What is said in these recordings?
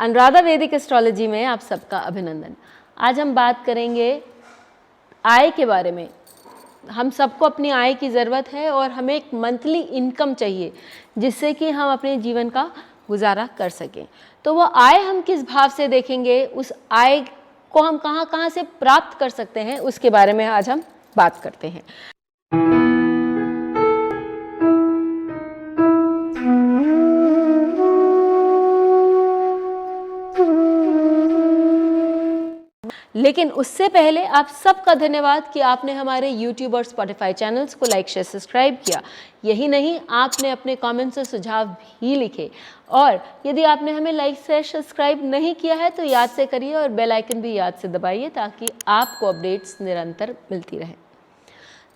अनुराधा वैदिक एस्ट्रोलॉजी में आप सबका अभिनंदन। आज हम बात करेंगे आय के बारे में। हम सबको अपनी आय की ज़रूरत है और हमें एक मंथली इनकम चाहिए जिससे कि हम अपने जीवन का गुजारा कर सकें। तो वो आय हम किस भाव से देखेंगे, उस आय को हम कहाँ कहाँ से प्राप्त कर सकते हैं, उसके बारे में आज हम बात करते हैं। लेकिन उससे पहले आप सबका धन्यवाद कि आपने हमारे YouTube और Spotify चैनल्स को लाइक शेयर सब्सक्राइब किया। यही नहीं, आपने अपने कमेंट्स और सुझाव भी लिखे। और यदि आपने हमें लाइक शेयर सब्सक्राइब नहीं किया है तो याद से करिए और बेल आइकन भी याद से दबाइए ताकि आपको अपडेट्स निरंतर मिलती रहे।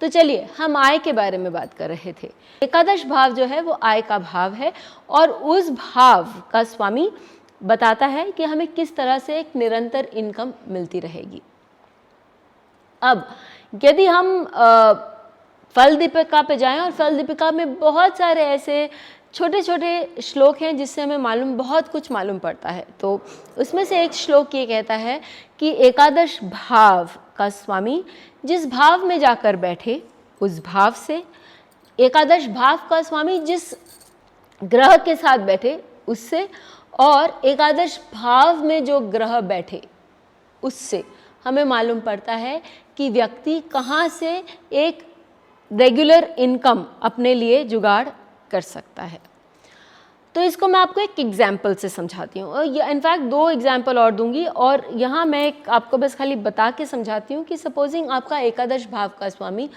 तो चलिए, हम आय के बारे में बात कर रहे थे। एकादश भाव जो है वो आय का भाव है और उस भाव का स्वामी बताता है कि हमें किस तरह से एक निरंतर इनकम मिलती रहेगी। अब यदि हम फल दीपिका पे जाएं, और फल दीपिका में बहुत सारे ऐसे छोटे छोटे श्लोक हैं जिससे हमें बहुत कुछ मालूम पड़ता है। तो उसमें से एक श्लोक ये कहता है कि एकादश भाव का स्वामी जिस भाव में जाकर बैठे उस भाव से, एकादश भाव का स्वामी जिस ग्रह के साथ बैठे उससे, और एकादश भाव में जो ग्रह बैठे उससे हमें मालूम पड़ता है कि व्यक्ति कहाँ से एक रेगुलर इनकम अपने लिए जुगाड़ कर सकता है। तो इसको मैं आपको एक एग्जाम्पल से समझाती हूँ, और इनफैक्ट 2 एग्जाम्पल और दूंगी। और यहाँ मैं आपको बस खाली बता के समझाती हूँ कि सपोजिंग आपका एकादश भाव का स्वामी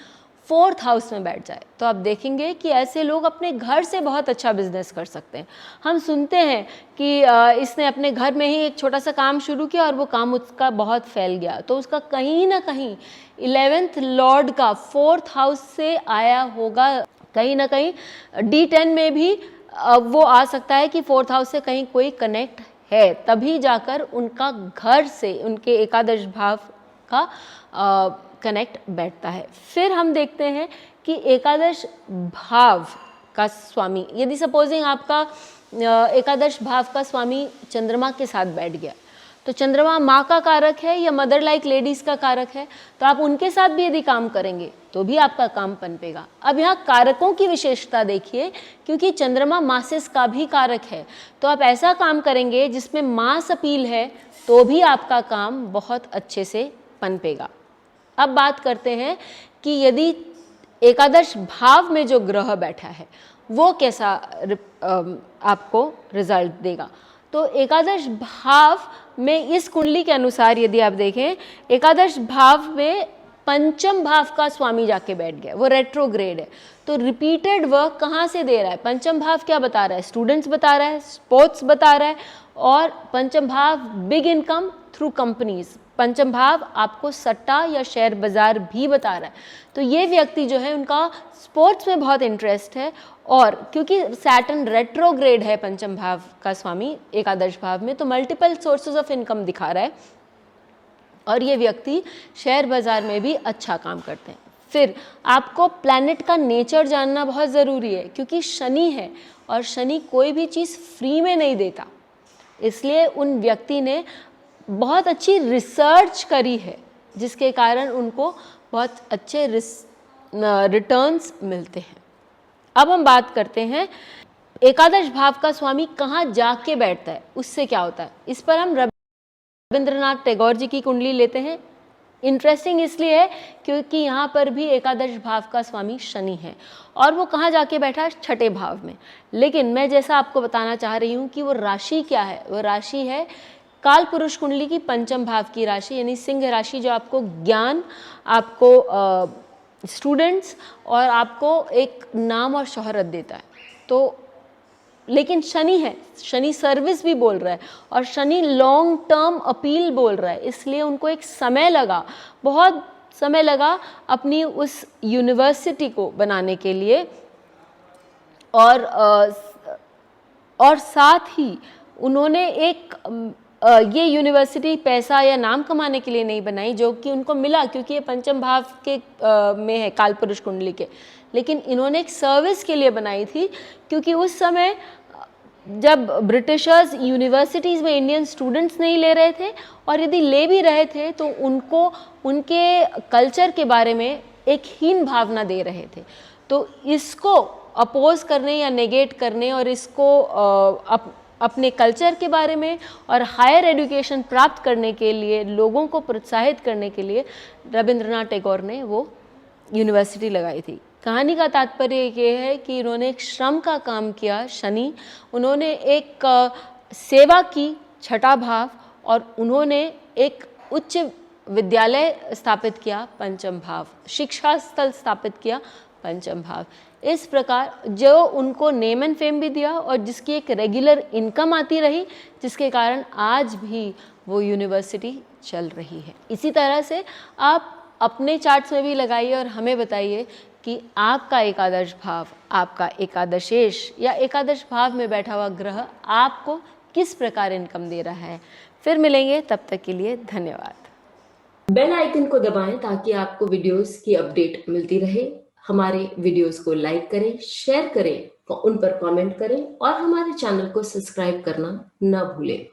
4th हाउस में बैठ जाए तो आप देखेंगे कि ऐसे लोग अपने घर से बहुत अच्छा बिजनेस कर सकते हैं। हम सुनते हैं कि इसने अपने घर में ही एक छोटा सा काम शुरू किया और वो काम उसका बहुत फैल गया, तो उसका कहीं ना कहीं 11th लॉर्ड का 4th हाउस से आया होगा। कहीं ना कहीं D10 में भी वो आ सकता है कि 4th हाउस से कहीं कोई कनेक्ट है, तभी जाकर उनका घर से उनके एकादश भाव का कनेक्ट बैठता है। फिर हम देखते हैं कि एकादश भाव का स्वामी, यदि सपोजिंग आपका एकादश भाव का स्वामी चंद्रमा के साथ बैठ गया, तो चंद्रमा माँ का कारक है या मदर लाइक लेडीज़ का कारक है, तो आप उनके साथ भी यदि काम करेंगे तो भी आपका काम पनपेगा। अब यहाँ कारकों की विशेषता देखिए, क्योंकि चंद्रमा मासिस का भी कारक है, तो आप ऐसा काम करेंगे जिसमें मास अपील है तो भी आपका काम बहुत अच्छे से पनपेगा। अब बात करते हैं कि यदि एकादश भाव में जो ग्रह बैठा है वो कैसा आपको रिजल्ट देगा। तो एकादश भाव में इस कुंडली के अनुसार यदि आप देखें, एकादश भाव में पंचम भाव का स्वामी जाके बैठ गया, वो रेट्रोग्रेड है, तो रिपीटेड वर्क कहाँ से दे रहा है। पंचम भाव क्या बता रहा है, स्टूडेंट्स बता रहा है, स्पोर्ट्स बता रहा है, और पंचम भाव बिग इनकम थ्रू कंपनीज। पंचम भाव आपको सट्टा या शेयर बाजार भी बता रहा है। तो ये व्यक्ति जो है उनका स्पोर्ट्स में बहुत इंटरेस्ट है, और क्योंकि सैटर्न रेट्रोग्रेड है पंचम भाव का स्वामी एकादश भाव में, तो मल्टीपल सोर्सेज ऑफ इनकम दिखा रहा है, और ये व्यक्ति शेयर बाजार में भी अच्छा काम करते हैं। फिर आपको प्लैनेट का नेचर जानना बहुत ज़रूरी है, क्योंकि शनि है और शनि कोई भी चीज़ फ्री में नहीं देता, इसलिए उन व्यक्ति ने बहुत अच्छी रिसर्च करी है जिसके कारण उनको बहुत अच्छे रिटर्न्स मिलते हैं। अब हम बात करते हैं एकादश भाव का स्वामी कहाँ जाके बैठता है, उससे क्या होता है। इस पर हम रविंद्रनाथ टैगोर जी की कुंडली लेते हैं। इंटरेस्टिंग इसलिए है क्योंकि यहाँ पर भी एकादश भाव का स्वामी शनि है, और वो कहाँ जाके बैठा है, 6ठे भाव में। लेकिन मैं जैसा आपको बताना चाह रही हूँ कि वो राशि क्या है, वो राशि है काल पुरुष कुंडली की पंचम भाव की राशि, यानी सिंह राशि, जो आपको ज्ञान, आपको स्टूडेंट्स और आपको एक नाम और शोहरत देता है। तो लेकिन शनि है, शनि सर्विस भी बोल रहा है, और शनि लॉन्ग टर्म अपील बोल रहा है, इसलिए उनको एक समय लगा, बहुत समय लगा अपनी उस यूनिवर्सिटी को बनाने के लिए, और साथ ही उन्होंने एक ये यूनिवर्सिटी पैसा या नाम कमाने के लिए नहीं बनाई, जो कि उनको मिला क्योंकि ये पंचम भाव के में है काल पुरुष कुंडली के, लेकिन इन्होंने एक सर्विस के लिए बनाई थी, क्योंकि उस समय जब ब्रिटिशर्स यूनिवर्सिटीज़ में इंडियन स्टूडेंट्स नहीं ले रहे थे, और यदि ले भी रहे थे तो उनको उनके कल्चर के बारे में एक हीन भावना दे रहे थे। तो इसको अपोज करने या नेगेट करने और इसको अपने कल्चर के बारे में और हायर एजुकेशन प्राप्त करने के लिए लोगों को प्रोत्साहित करने के लिए रविंद्रनाथ टैगोर ने वो यूनिवर्सिटी लगाई थी। कहानी का तात्पर्य ये है कि उन्होंने एक श्रम का काम किया शनि, उन्होंने एक सेवा की छठा भाव, और उन्होंने एक उच्च विद्यालय स्थापित किया पंचम भाव, शिक्षा स्थल स्थापित किया पंचम भाव। इस प्रकार जो उनको नेम एंड फेम भी दिया और जिसकी एक रेगुलर इनकम आती रही, जिसके कारण आज भी वो यूनिवर्सिटी चल रही है। इसी तरह से आप अपने चार्ट्स में भी लगाइए और हमें बताइए कि आपका एकादश भाव, आपका एकादशेश या एकादश भाव में बैठा हुआ ग्रह आपको किस प्रकार इनकम दे रहा है। फिर मिलेंगे, तब तक के लिए धन्यवाद। बेल आइकन को दबाएं ताकि आपको वीडियोस की अपडेट मिलती रहे। हमारे वीडियोस को लाइक करें, शेयर करें, उन पर कमेंट करें और हमारे चैनल को सब्सक्राइब करना न भूलें।